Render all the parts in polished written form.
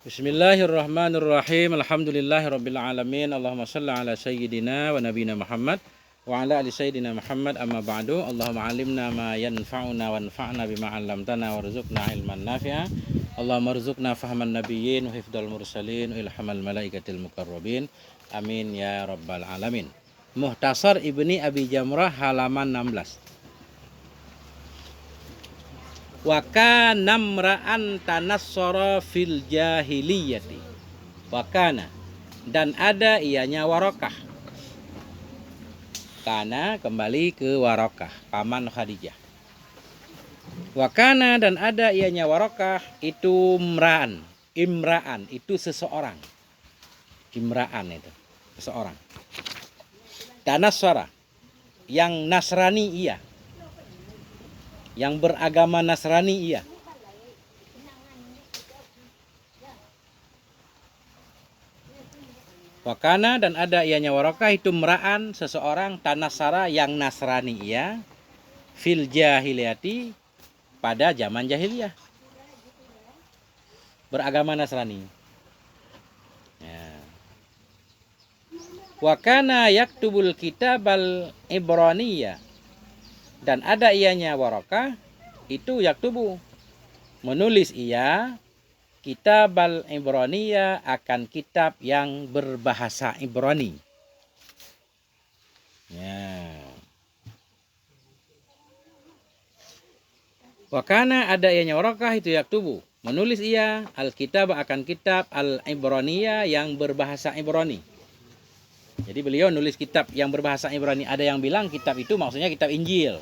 Bismillahirrahmanirrahim. Alhamdulillahirabbil alamin. Allahumma shalli ala sayyidina wa nabiyina Muhammad wa ala ali sayyidina Muhammad, amma ba'du. Allahumma 'allimna ma yanfa'una wanfa'na bima 'allamtana warzuqna ilman nafi'a. Allahumma rzuqna fahman nabiyyin wa hifdzal mursalin wa ilhamal malaikatil muqarrabin. Amin ya rabbal alamin. Muhtasar Ibni Abi Jamrah halaman 16. Wa kana mra'an tanassara fil jahiliyati. Wa kana, dan ada ianya Warokah. Kana kembali ke Warokah, paman Khadijah. Wa kana, dan ada ianya Warokah itu imra'an itu seseorang. Imra'an itu seseorang. Tanassara, yang Nasrani ia, yang beragama Nasrani ia. Wakana, dan ada ianya Warokah itu meraan seseorang tanasara yang Nasrani ia, fil jahiliyati, pada zaman jahiliyah, beragama Nasrani. Ya. Wakana yaktubul kitabal Ibraniyah, dan ada ianya Warokah itu yaktubu, menulis ia kitabal Ibraniyah, akan kitab yang berbahasa Ibrani. Ya. Wakana, ada ianya Warokah itu yaktubu, menulis ia alkitab, akan kitab al-Ibraniyah yang berbahasa Ibrani. Jadi beliau nulis kitab yang berbahasa Ibrani. Ada yang bilang kitab itu maksudnya kitab Injil.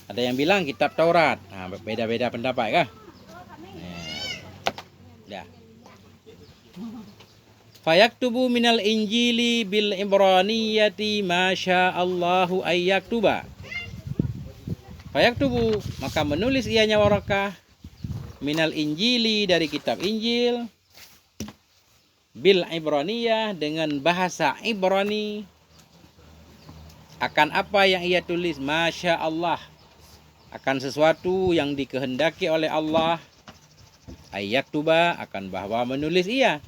Ada yang bilang kitab Taurat. Nah, beda-beda pendapat kah? Ya. Fayaktubu minal Injili bil Ibraniyati masyaallahu ayyaktuba. Fayaktubu, maka menulis ianya Warokah minal Injili, dari kitab Injil, bil Ibraniyah, dengan bahasa Ibrani, akan apa yang ia tulis, Masya Allah, akan sesuatu yang dikehendaki oleh Allah, ayyaktuba, akan bahwa menulis ia.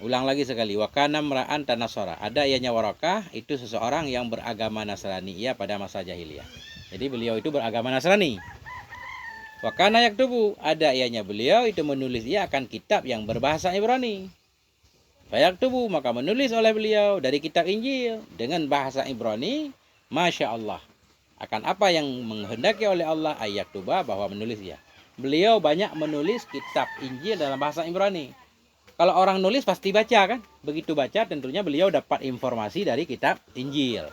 Ulang lagi sekali. Wakana mra'an tanasara, ada ianya Warokah itu seseorang yang beragama Nasrani ia pada masa jahiliyah. Jadi beliau itu beragama Nasrani. Wakana yaktubu, ada ianya beliau itu menulis ia akan kitab yang berbahasa Ibrani. Fayaktubu, maka menulis oleh beliau dari kitab Injil dengan bahasa Ibrani, Masya Allah, akan apa yang menghendaki oleh Allah, ayyaktuba, bahwa menulis ia. Beliau banyak menulis kitab Injil dalam bahasa Ibrani. Kalau orang nulis pasti baca kan? Begitu baca tentunya beliau dapat informasi dari kitab Injil.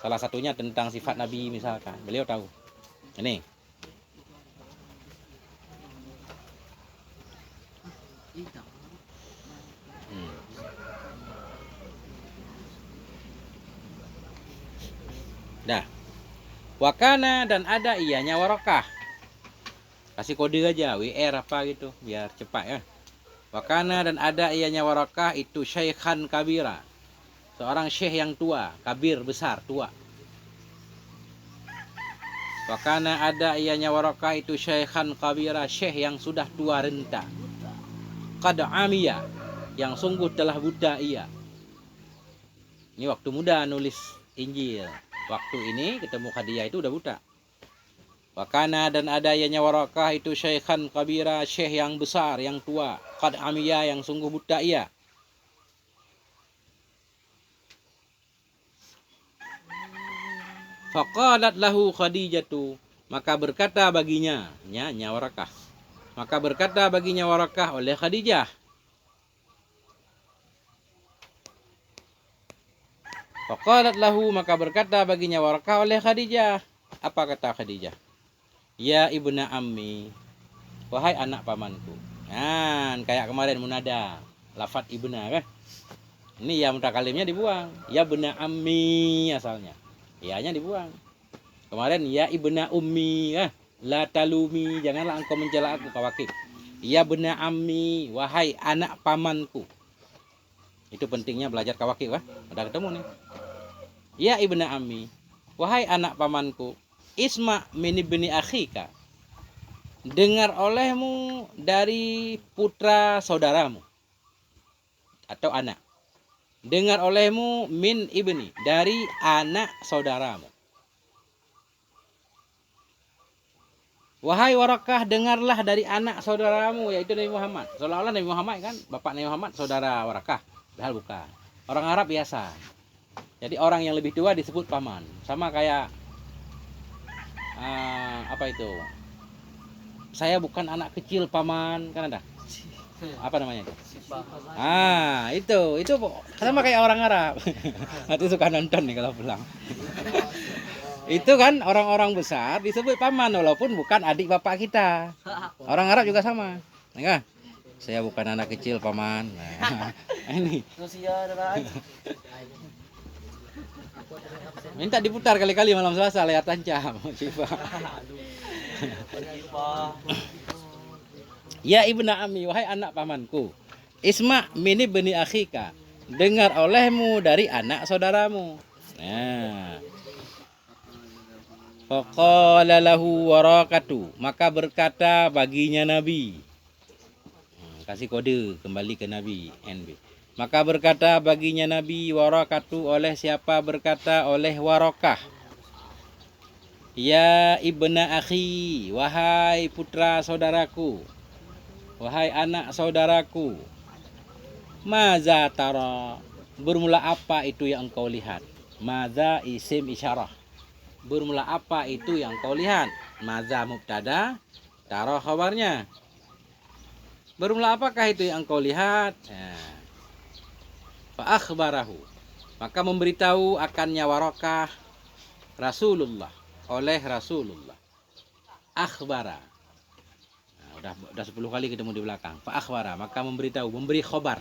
Salah satunya tentang sifat Nabi misalkan. Beliau tahu. Ini. Dah. Wakana, dan ada ianya Warokah. Kasih kode aja, WR apa gitu, biar cepat ya. Wakana, dan ada ianya Warokah itu syaikhan kabira, seorang syekh yang tua, kabir besar, tua. Wakana, ada ianya Warokah itu syaikhan kabira, syekh yang sudah tua renta. Qad amiyah, yang sungguh telah buta ia. Ini waktu muda nulis Injil. Waktu ini ketemu Khadijah itu udah buta. Wakana, dan ada ianya Warokah itu syaikhan kabira, syekh yang besar, yang tua. Qad amiyah, yang sungguh buta ia. Faqalat lahu Khadijatu, maka berkata baginya, nya Warokah, maka berkata baginya Warokah oleh Khadijah. Faqalat lahu, maka berkata baginya Warokah oleh Khadijah. Apa kata Khadijah? Ya ibna ammi, wahai anak pamanku. Nah, kayak kemarin munada, lafat ibna kan? Ini ya mutakalimnya dibuang. Ya ibna ammi asalnya. Ya-nya dibuang. Kemarin ya ibna ummi, la talumi, janganlah engkau mencela aku, Kawakib. Ya ibna ammi, wahai anak pamanku. Itu pentingnya belajar Kawakib, udah ketemu nih. Ya ibna ammi, wahai anak pamanku, isma min ibni akhika, dengar olehmu dari putra saudaramu atau anak. Dengar olehmu min ibni, dari anak saudaramu. Wahai Warakah, dengarlah dari anak saudaramu, yaitu Nabi Muhammad. Seolah-olah Nabi Muhammad kan, bapak Nabi Muhammad, saudara Warakah. Padahal bukan. Orang Arab biasa. Jadi orang yang lebih tua disebut paman. Sama kayak, apa itu? Saya bukan anak kecil paman, kan ada? Apa namanya itu? Itu sama kayak orang Arab. Nanti suka nonton nih kalau pulang. Itu kan orang-orang besar disebut paman walaupun bukan adik bapak kita. Orang Arab juga sama. Nah, saya bukan anak kecil paman. Nah, ini. Minta diputar kali-kali malam Selasa layar tancap. Ya ibna ami, wahai anak pamanku. Isma mini bani akhika. Dengar olehmu dari anak saudaramu. Nah. Faqala lahu Warakatu, maka berkata baginya Nabi. Kasih kode kembali ke Nabi NB. Maka berkata baginya Nabi Warakatu, oleh siapa berkata? Oleh Warakah. Ya ibna akhi, wahai putra saudaraku, wahai anak saudaraku. Maza tara, bermula apa itu yang engkau lihat? Maza isim isyarah. Bermula apa itu yang kau lihat? Maza mubtada, tara khabarnya. Bermula apakah itu yang kau lihat? Fa akhbarahu, maka memberitahu akannya Warakah Rasulullah, oleh Rasulullah. Akhbara. Nah, udah 10 kali ketemu di belakang. Fa akhbara, maka memberitahu, memberi khabar.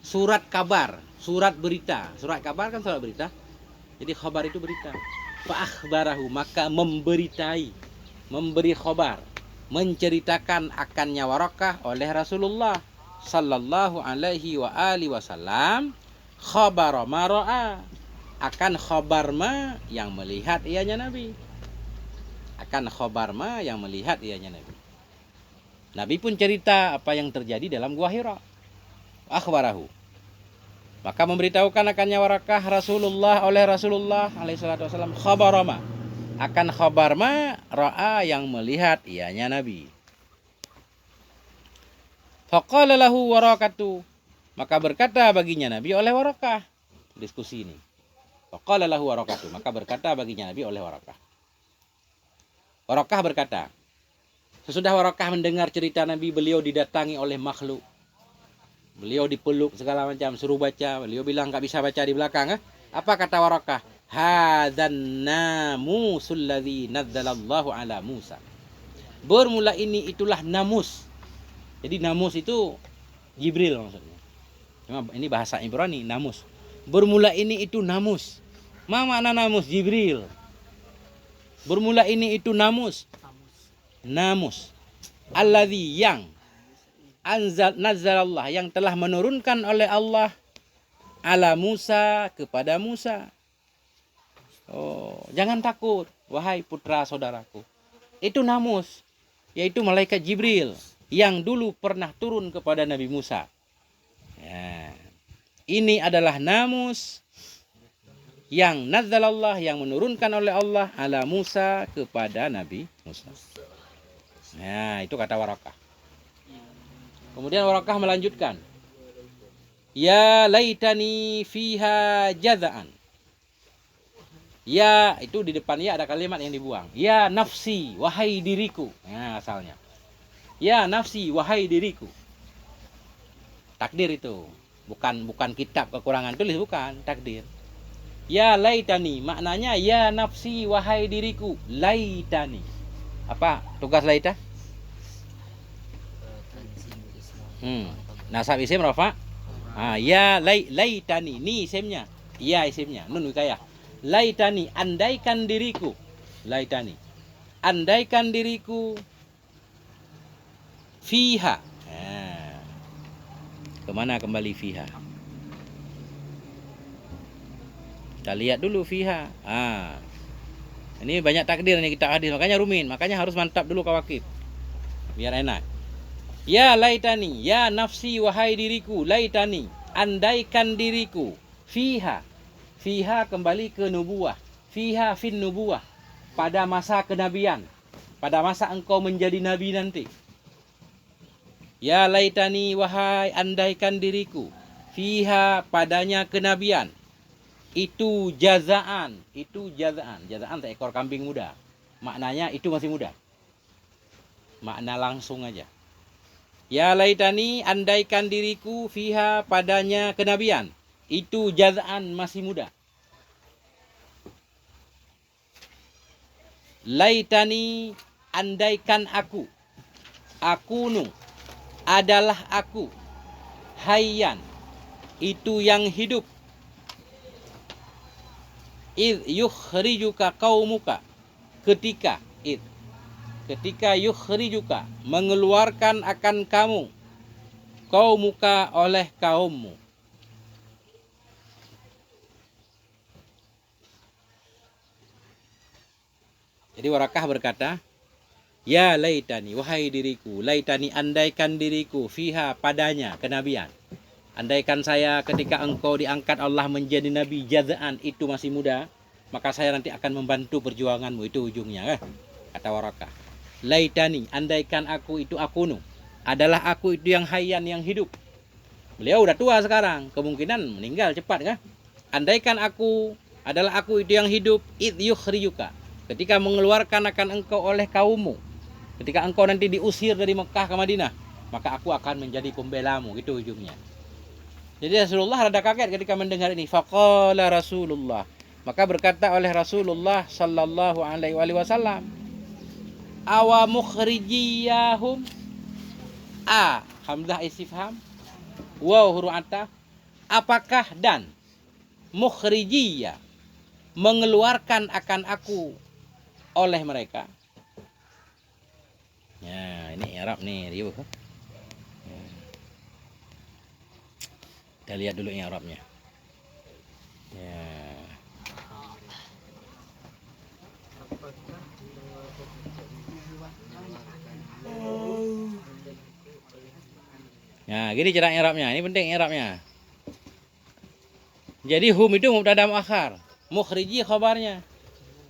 Surat kabar, surat berita. Surat kabar kan surat berita. Jadi khabar itu berita. Fa akhbarahu, maka memberitai, memberi khabar, menceritakan akannya Warakah oleh Rasulullah sallallahu alaihi wa alihi wasallam khabar ma ra'a, akan khabar ma yang melihat ianya Nabi. Akan khabar ma yang melihat ianya Nabi. Nabi pun cerita apa yang terjadi dalam Gua Hira. Akhbarahu, maka memberitahukan akannya Warakah Rasulullah oleh Rasulullah alaihi salatu wasallam khabar ma, akan khabar ma ra'a yang melihat ianya Nabi. Faqala lahu Warakatu, maka berkata baginya Nabi oleh Warakah. Diskusi ini. Faqala lahu Warakatu, maka berkata baginya Nabi oleh Warakah. Warakah berkata, sesudah Warakah mendengar cerita Nabi, beliau didatangi oleh makhluk. Beliau dipeluk segala macam, suruh baca. Beliau bilang nggak bisa baca di belakang. Apa kata Warakah? Hadzan namusul ladzi nazzalallahu ala Musa. Bermula ini itulah namus. Jadi namus itu Jibril maksudnya. Cuma ini bahasa Ibrani, namus. Bermula ini itu namus. Ma makna namus? Jibril. Bermula ini itu namus. Namus. Alladzi yang nazzalallah, yang telah menurunkan oleh Allah ala Musa, kepada Musa. Oh, jangan takut wahai putra saudaraku. Itu namus, yaitu malaikat Jibril yang dulu pernah turun kepada Nabi Musa. Ya. Ini adalah namus yang nazzalallah, yang menurunkan oleh Allah ala Musa, kepada Nabi Musa. Nah, itu kata Warakah. Kemudian Warakah melanjutkan, ya laitani fiha jazaan. Ya, itu di depan ya ada kalimat yang dibuang. Ya nafsi, wahai diriku. Nah, asalnya. Ya nafsi, wahai diriku. Takdir itu. Bukan kitab kekurangan tulis, bukan, takdir. Ya laitani, maknanya ya nafsi, wahai diriku. Laitani. Apa tugas laita? Nasab isim rafa. Ya laitani, ni isimnya. Ya isimnya, nun wikayah. Laitani, andaikan diriku. Laitani, andaikan diriku. Fiha. Kemana kembali fiha? Kita lihat dulu fiha. Ini banyak takdir nih kita hadis, makanya rumin, makanya harus mantap dulu kawakib. biar enak. Ya laitani, ya nafsi wahai diriku, laitani, andaikan diriku, fiha, fiha kembali ke nubuah, fiha fin nubuah, pada masa kenabian, pada masa engkau menjadi nabi nanti. Ya laitani, wahai andaikan diriku, fiha padanya kenabian, itu jazaan, jazaan seekor kambing muda. Maknanya itu masih muda. Makna langsung aja. Ya laitani, andaikan diriku, fiha padanya kenabian, itu jazaan masih muda. Laitani, andaikan aku, akunu adalah aku, hayyan itu yang hidup, id yukhrijuka qaumuka ketika yukhrijuka mengeluarkan akan kamu, qaumuka oleh kaummu. Jadi Warakah berkata, ya laitani, wahai diriku, laitani andaikan diriku, fiha padanya kenabian. Andaikan saya ketika engkau diangkat Allah menjadi nabi, jazaan itu masih muda, maka saya nanti akan membantu perjuanganmu. Itu ujungnya, kata Warakah. Laitani, andaikan aku itu akunu, adalah aku itu yang hayyan, yang hidup. Beliau udah tua sekarang, kemungkinan meninggal cepat kan. Andaikan aku adalah aku itu yang hidup, id yukhrijuka, ketika mengeluarkan akan engkau oleh kaummu, ketika engkau nanti diusir dari Mekah ke Madinah, maka aku akan menjadi pembelamu. Itu ujungnya. Jadi Rasulullah rada kaget ketika mendengar ini. Faqala Rasulullah, maka berkata oleh Rasulullah sallallahu alaihi wasallam, awa mukhrijiyahum, a hamzah istifham, waw huruf ataf, apakah dan mukhrijiyah mengeluarkan akan aku oleh mereka. Ya, ini Arab nih, riuh. Kita lihat dulu yang Arabnya. Ya. Nah, gini cara Arabnya. Ini penting Arabnya. Jadi hum itu mubtada muakhar, mukhriji khabarnya.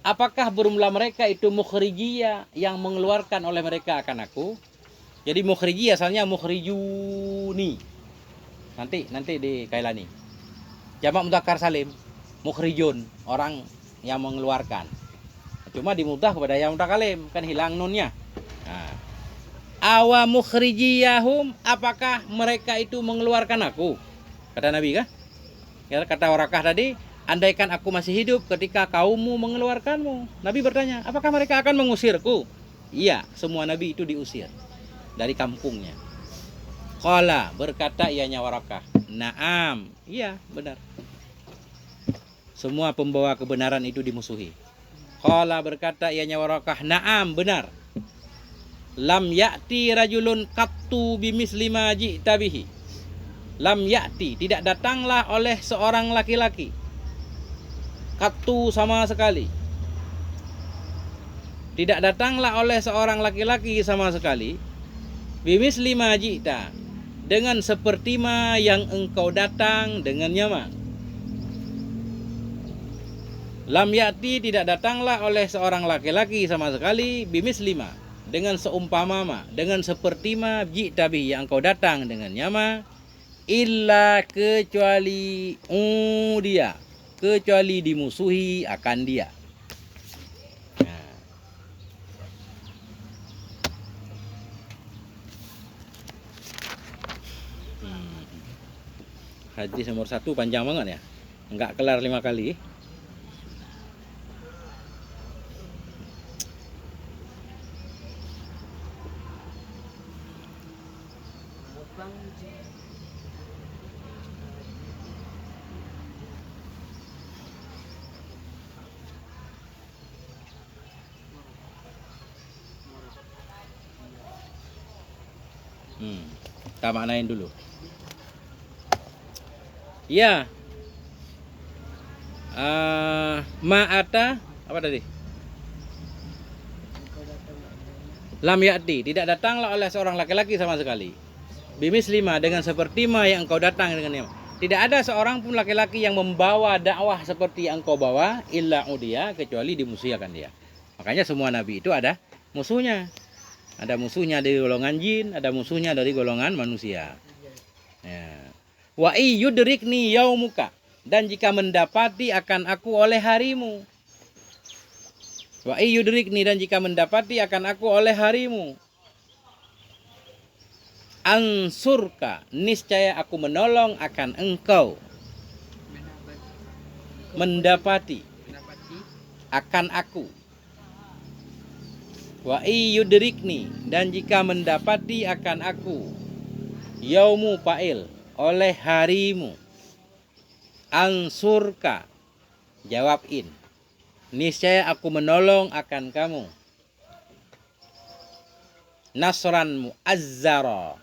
Apakah bermula mereka itu mukhrijiyah yang mengeluarkan oleh mereka akan aku? Jadi mukhriji asalnya mukhrijuni. Nanti di Kailani. Jamak mudzakkar salim, mukhrijun, orang yang mengeluarkan. Cuma dimudah kepada yang mutakalim, kan hilang nunnya. Nah. Awa mukhrijiyahum, apakah mereka itu mengeluarkan aku? Kata Nabi kah? Ya, kata Warakah tadi, andaikan aku masih hidup ketika kaummu mengeluarkanmu. Nabi bertanya, apakah mereka akan mengusirku? Iya, semua nabi itu diusir dari kampungnya. Qala, berkata ianya Warakah, naam, iya benar. Semua pembawa kebenaran itu dimusuhi. Qala, berkata ianya Warakah, naam, benar. Lam ya'ti rajulun qattu bimisli ma ji'ta bihi. Lam ya'ti, tidak datanglah oleh seorang laki-laki. Qattu sama sekali. Tidak datanglah oleh seorang laki-laki sama sekali. Bimisli ma ji'ta, dengan seperti ma yang engkau datang dengannya ma. Lam ya'ti, tidak datanglah oleh seorang laki-laki sama sekali, bimisli ma, dengan seumpama ma, dengan seperti ma ji'ta bihi yang engkau datang dengannya ma, illa kecuali dia, kecuali dimusuhi akan dia. Hadis nomor 1 panjang banget ya, nggak kelar 5 kali. Kita maknain dulu. Ya, ma'ata apa tadi? Lam ya'ti, tidak datanglah oleh seorang laki-laki sama sekali. Bimis 5, dengan seperti ma yang engkau datang dengannya. Tidak ada seorang pun laki-laki yang membawa dakwah seperti yang engkau bawa, illa udia, kecuali dimusuhkan dia. Makanya semua nabi itu ada musuhnya. Ada musuhnya dari golongan jin, ada musuhnya dari golongan manusia. Ya. Wa yudrikni yaumuka, dan jika mendapati akan aku oleh harimu. Wa yudrikni, dan jika mendapati akan aku oleh harimu. Ansurka, niscaya aku menolong akan engkau. Mendapati akan aku. Wa yudrikni, dan jika mendapati akan aku. Yaumu fa'il, oleh harimu. Ansurka, jawab in, niscaya aku menolong akan kamu. Nasran muazzara,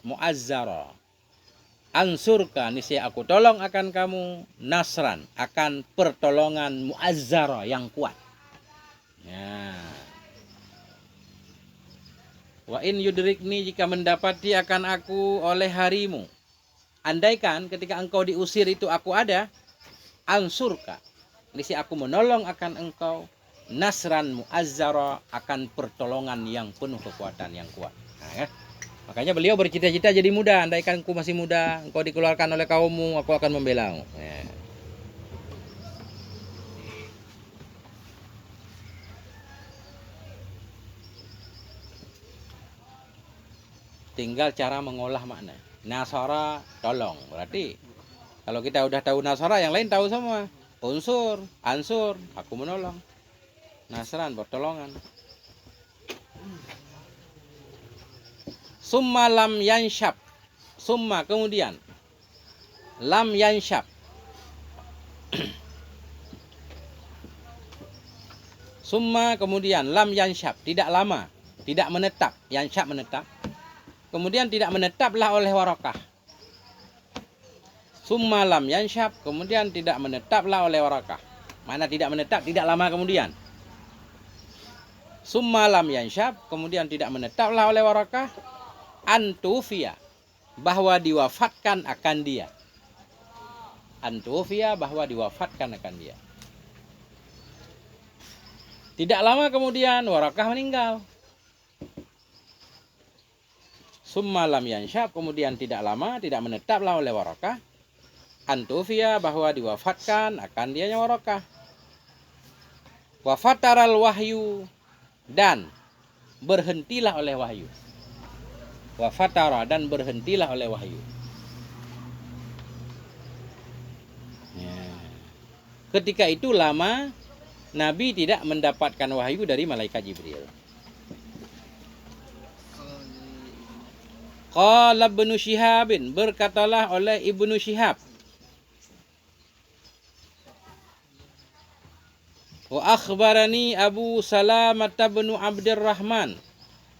muazzara. Ansurka, niscaya aku tolong akan kamu. Nasran, akan pertolongan muazzara, yang kuat. Ya. Wa in yudrikni, jika mendapati akan aku oleh harimu. Andaikan ketika engkau diusir itu aku ada, ansurka, niscaya aku menolong akan engkau. Nasran muazzara, akan pertolongan yang penuh kekuatan, yang kuat. Nah, ya. Makanya beliau bercita-cita jadi muda. Andaikan engkau masih muda, engkau dikeluarkan oleh kaummu, aku akan membelamu. Ya. Tinggal cara mengolah makna. Nasara, tolong. Berarti kalau kita udah tahu nasara, yang lain tahu semua. Unsur, ansur, aku menolong. Nasran, pertolongan. Summa lam yanshab, summa, kemudian. Lam yanshab, summa, kemudian. Lam yanshab, tidak lama, tidak menetap. Yanshab, menetap. Kemudian tidak menetaplah oleh Waraqah. Summa lam yanshab, kemudian tidak menetaplah oleh Waraqah. Mana tidak menetap, tidak lama kemudian. Summa lam yanshab, kemudian tidak menetaplah oleh Waraqah. Antufia, bahwa diwafatkan akan dia. Antufia, bahwa diwafatkan akan dia. Tidak lama kemudian Waraqah meninggal. Summa lam yanshab, kemudian tidak lama, tidak menetaplah oleh Waraqah. Antufia, bahwa diwafatkan akan dianya Waraqah. Wafataral wahyu, dan berhentilah oleh wahyu. Wafatara, dan berhentilah oleh wahyu. Ya. Ketika itu lama Nabi tidak mendapatkan wahyu dari malaikat Jibril. Qala Ibnu Syihabin, berkatalah oleh Ibnu Syihab. Wa akhbarani Abu Salamah bin Abdurrahman,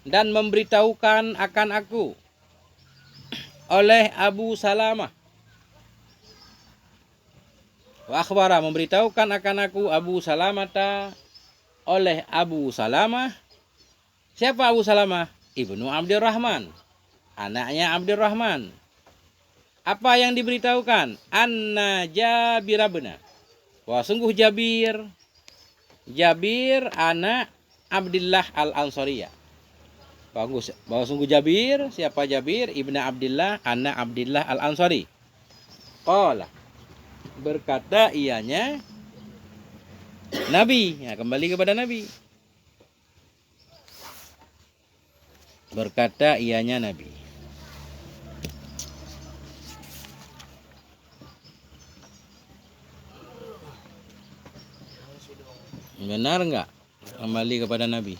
dan memberitahukan akan aku oleh Abu Salamah. Wa akhbara, memberitahukan akan aku Abu Salamah oleh Abu Salamah. Siapa Abu Salamah? Ibnu Abdurrahman, anaknya Abdurrahman. Apa yang diberitahukan? Anna Jabir abna, wah sungguh Jabir anak Abdillah al-Ansariyah. Bagus. Bahwa sungguh Jabir, siapa Jabir? Ibnu Abdillah, anak Abdillah al-Ansari. Qala, berkata ianya Nabi. Ya, kembali kepada Nabi. Berkata ianya Nabi. Benar enggak? Kembali kepada Nabi.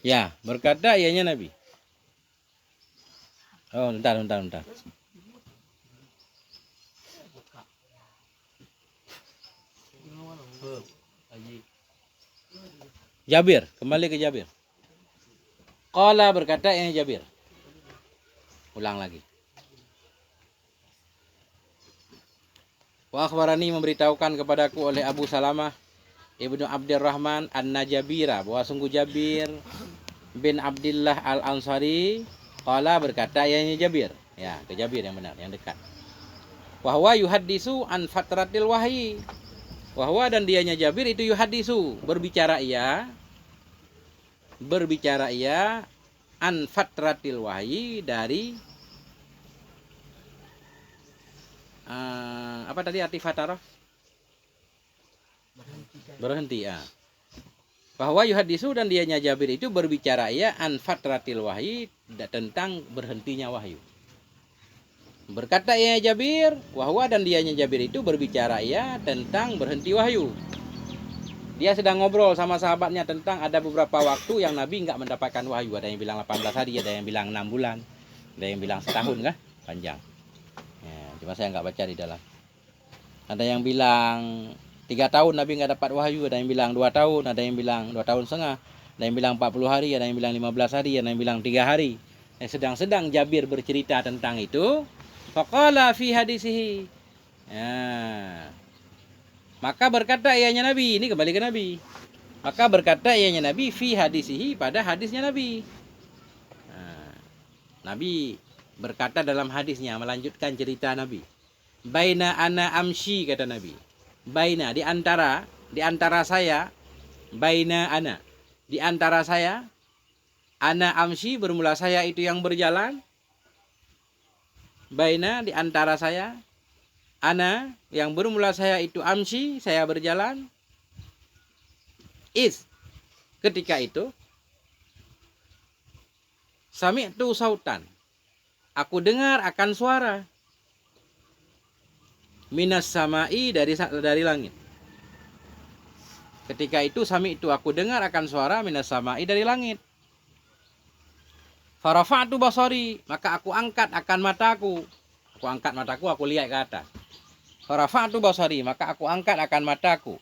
Ya, berkata ianya Nabi. Oh, bentar. Jabir, kembali ke Jabir. Qala, berkata ianya Jabir. Ulang lagi. Wa akhbarani memberitahukan kepadaku oleh Abu Salamah Ibnu Abdurrahman An-Najabira bahwa sungguh Jabir bin Abdullah Al-Ansari qala berkata ianya Jabir. Ya, ke Jabir yang benar, yang dekat. Wahwa yuhaddisu an fatratil wahyi. Wahwa dan dianya Jabir itu yuhaddisu, berbicara ia an fatratil wahyi dari apa tadi arti fatarah? Berhenti ya. Bahwa yuhadisu dan dianya Jabir itu berbicara ia an fatratil wahyi, tentang berhentinya wahyu. Berkata ia Jabir, wahwa dan dianya Jabir itu berbicara ia tentang berhenti wahyu. Dia sedang ngobrol sama sahabatnya tentang ada beberapa waktu yang Nabi enggak mendapatkan wahyu. Ada yang bilang 18 hari, ada yang bilang 6 bulan, ada yang bilang setahun kah? Panjang. Ya, cuma saya enggak baca di dalam. Ada yang bilang 3 tahun Nabi nggak dapat wahyu, ada yang bilang 2 tahun, ada yang bilang 2 tahun setengah, ada yang bilang 40 hari, ada yang bilang 15 hari, ada yang bilang 3 hari. Sedang-sedang Jabir bercerita tentang itu, faqala fi hadisihi. Ya. Maka berkata ianya Nabi, ini kembali ke Nabi. Maka berkata ianya Nabi fi hadisihi, pada hadisnya Nabi. Nah, Nabi berkata dalam hadisnya, melanjutkan cerita Nabi. Baina ana amshi, kata Nabi. Baina, di antara saya, baina ana, di antara saya, ana amshi, bermula saya itu yang berjalan. Baina, di antara saya, ana, yang bermula saya itu amshi, saya berjalan. Ketika itu, sami'tu sautan, aku dengar akan suara. Minas samai, dari langit. Ketika itu sami'tu, aku dengar akan suara minas samai, dari langit. Farafa'tu basari, maka aku angkat akan mataku. Aku angkat mataku, aku lihat ke atas. Farafa'tu basari, maka aku angkat akan mataku.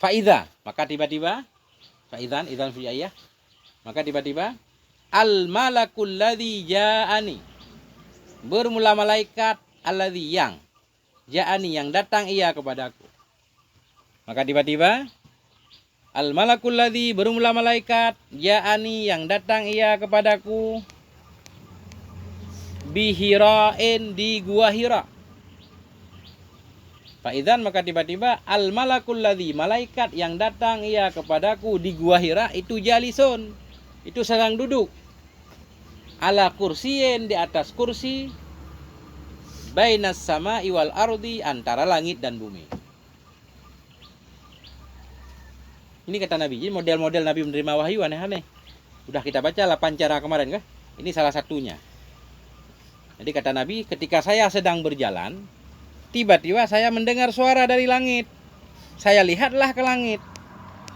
Fa'idha, maka tiba-tiba, fa'idhan, idhan fi'ayah, maka tiba-tiba, al-malakul ladzi ja'ani, bermula malaikat alladzi, yang ja'ani, yang datang ia kepadaku. Maka tiba-tiba al-malakul ladzi, bermula malaikat ja'ani, yang datang ia kepadaku, bihira'in, di gua Hira. Faidzan, maka tiba-tiba al-malakul ladzi, malaikat yang datang ia kepadaku di gua Hira itu jalisun, itu sedang duduk, ala kursiyin, di atas kursi, bainas sama'i wal ardi, antara langit dan bumi. Ini kata Nabi. Jadi model-model Nabi menerima wahyu aneh-aneh. Udah kita baca 8 cara kemarin kah? Ini salah satunya. Jadi kata Nabi, ketika saya sedang berjalan, tiba-tiba saya mendengar suara dari langit. Saya lihatlah ke langit.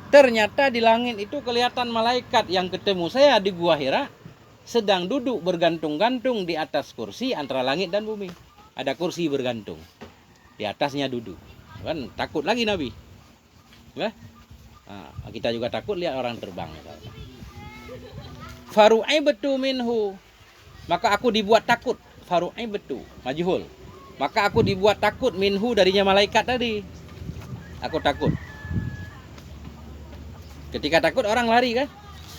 Ternyata di langit itu kelihatan malaikat yang ketemu saya di gua Hira, sedang duduk bergantung-gantung di atas kursi antara langit dan bumi. Ada kursi bergantung, di atasnya duduk. Kan takut lagi Nabi. Ya? Nah, kita juga takut lihat orang terbang. Faru'aibtu minhu, maka aku dibuat takut. Faru'aibtu, majhul. Maka aku dibuat takut minhu, darinya malaikat tadi. Aku takut. Ketika takut orang lari kan?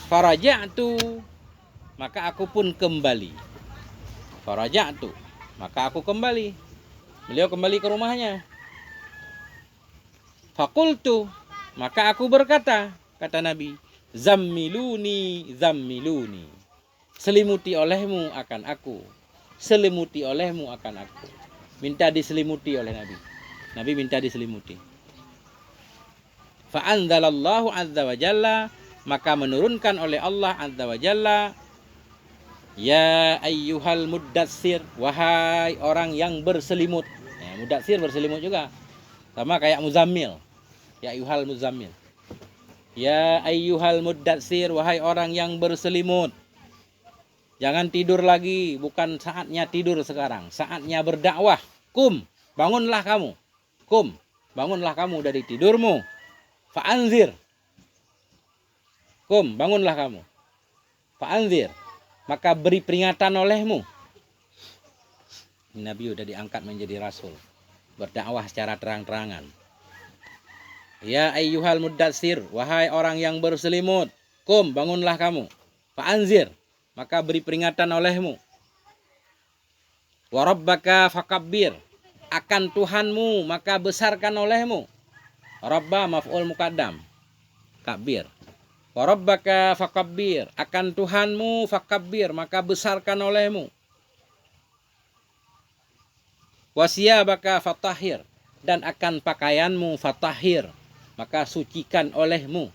Faraja'tu, maka aku pun kembali. Faraja'tu, maka aku kembali. Beliau kembali ke rumahnya. Fakultu, maka aku berkata, kata Nabi, zammiluni, zammiluni, selimuti olehmu akan aku, selimuti olehmu akan aku. Minta diselimuti oleh Nabi. Nabi minta diselimuti. Fa'anzalallahu azza wa jalla, maka menurunkan oleh Allah azza wa jalla, ya ayyuhal muddatsir, wahai orang yang berselimut. Ya, muddatsir berselimut juga. Sama kayak muzammil. Ya ayyuhal muzammil. Ya ayyuhal muddatsir, wahai orang yang berselimut. Jangan tidur lagi, bukan saatnya tidur sekarang. Saatnya berdakwah. Kum, bangunlah kamu. Kum, bangunlah kamu dari tidurmu. Fa'anzir. Kum, bangunlah kamu. Fa'anzir, maka beri peringatan olehmu. Nabi sudah diangkat menjadi rasul, berdakwah secara terang-terangan. Ya ayyuhal muddatsir, wahai orang yang berselimut, kum, bangunlah kamu. Fa'anzir, maka beri peringatan olehmu. Wa rabbaka fakabbir, akan Tuhanmu maka besarkan olehmu. Rabba maf'ul muqaddam, kabir. Wa rabbaka fakabbir, akan Tuhanmu fakabbir, maka besarkan olehmu. Wa siyabaka fatahhir, dan akan pakaianmu fatahhir, maka sucikan olehmu.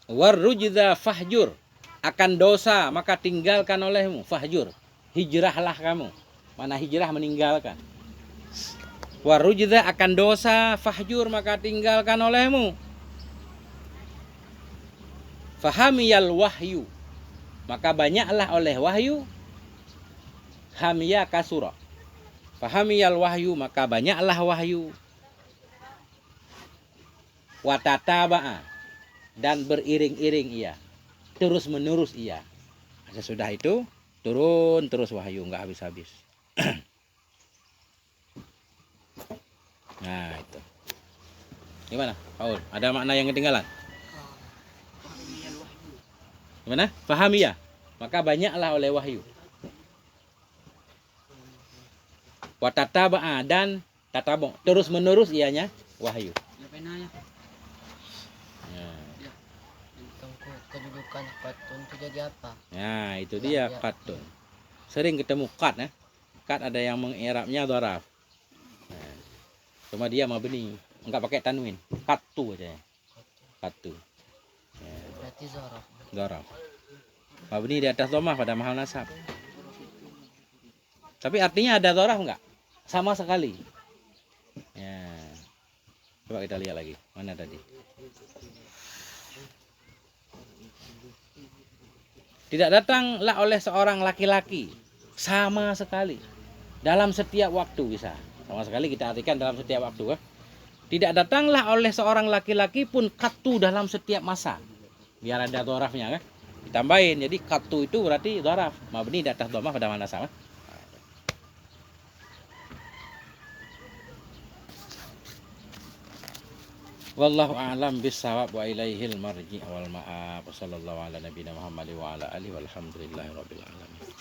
Warrujza fahjur, akan dosa maka tinggalkan olehmu. Fahjur, hijrahlah kamu. Mana hijrah meninggalkan. Warrujza, akan dosa, fahjur, maka tinggalkan olehmu. Fahamiyal wahyu, maka banyaklah oleh wahyu. Hamiya kasura, fahamiyal wahyu, maka banyaklah wahyu. Watataba'a, dan beriring-iring ia, terus menerus ia. Sesudah itu turun terus wahyu, nggak habis-habis. Nah itu. Gimana, Paul? Ada makna yang ketinggalan? Gimana? Fahami ya? Maka banyaklah oleh wahyu. Watataba'a, dan tatabung, terus menerus ianya wahyu. Kedudukan katun itu jadi apa? Nah itu dia katun. Sering ketemu kat ya. Kat ada yang mengi'rabnya dzaraf. Nah, cuma dia mabni, enggak pakai tanwin. Katu aja. Katu. Ya. Berarti dzaraf. Dzaraf. Mabni di atas dhammah pada mahal nasab. Tapi artinya ada dzaraf enggak? Sama sekali. Ya. Coba kita lihat lagi. Mana tadi? Tidak datanglah oleh seorang laki-laki sama sekali dalam setiap waktu, bisa sama sekali kita artikan dalam setiap waktu. Tidak datanglah oleh seorang laki-laki pun katu dalam setiap masa, biar ada dzarafnya kan, ditambahin. Jadi katu itu berarti dzaraf mabni di atas dhammah pada mana sama. Wallahu a'lam bissawab wa ilaihil marji' wal ma'ab. Sallallahu ala nabiyina Muhammad wa ala alihi walhamdulillahi rabbil alamin.